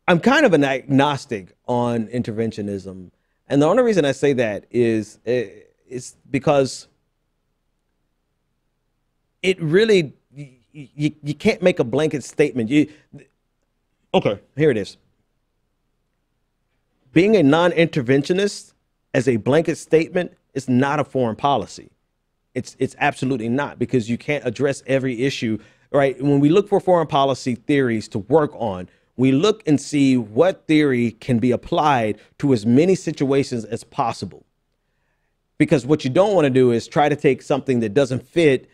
I'm kind of an agnostic on interventionism. And the only reason I say that is because it really, you can't make a blanket statement. Okay, here it is. Being a non-interventionist as a blanket statement is not a foreign policy. It's absolutely not, because you can't address every issue, right? When we look for foreign policy theories to work on, we look and see what theory can be applied to as many situations as possible. Because what you don't want to do is try to take something that doesn't fit.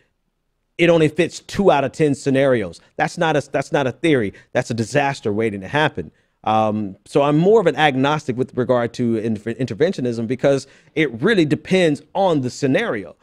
It only fits 2 out of 10 scenarios. That's not a theory. That's a disaster waiting to happen. So I'm more of an agnostic with regard to interventionism, because it really depends on the scenario.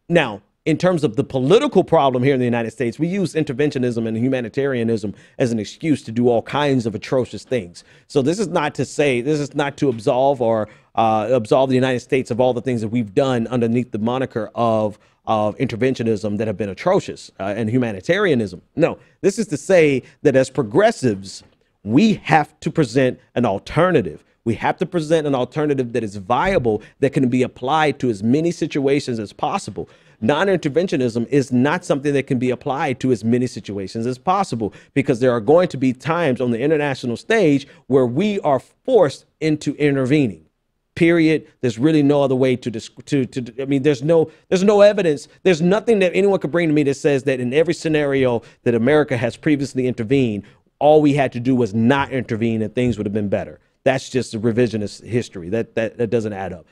Now, in terms of the political problem here in the United States, we use interventionism and humanitarianism as an excuse to do all kinds of atrocious things. So this is not to absolve the United States of all the things that we've done underneath the moniker of interventionism that have been atrocious, and humanitarianism. No, this is to say that as progressives, we have to present an alternative. We have to present an alternative that is viable, that can be applied to as many situations as possible. Non-interventionism is not something that can be applied to as many situations as possible, because there are going to be times on the international stage where we are forced into intervening. Period. There's really no other way I mean, there's no evidence. There's nothing that anyone could bring to me that says that in every scenario that America has previously intervened, all we had to do was not intervene and things would have been better. That's just a revisionist history. That doesn't add up.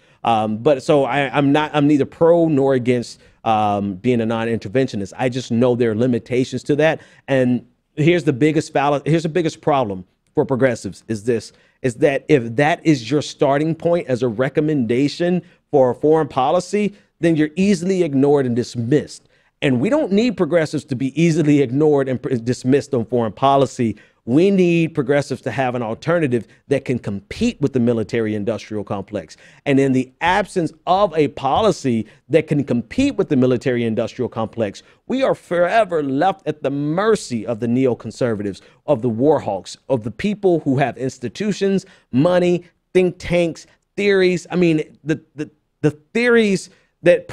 But so I'm neither pro nor against being a non-interventionist. I just know there are limitations to that. And here's the biggest problem for progressives is that if that is your starting point as a recommendation for a foreign policy, then you're easily ignored and dismissed. And we don't need progressives to be easily ignored and dismissed on foreign policy. We need progressives to have an alternative that can compete with the military-industrial complex. And in the absence of a policy that can compete with the military-industrial complex, we are forever left at the mercy of the neoconservatives, of the war hawks, of the people who have institutions, money, think tanks, theories. I mean, the theories that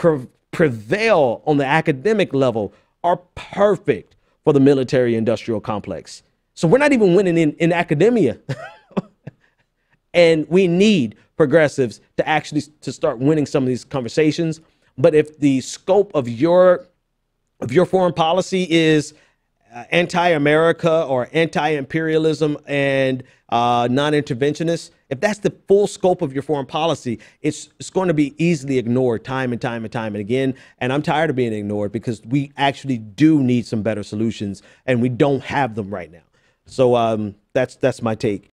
prevail on the academic level are perfect for the military-industrial complex. So we're not even winning in academia. And we need progressives to actually start winning some of these conversations. But if the scope of your foreign policy is anti-America or anti-imperialism and non-interventionist, if that's the full scope of your foreign policy, it's going to be easily ignored time and time and time and again. And I'm tired of being ignored, because we actually do need some better solutions, and we don't have them right now. So that's my take.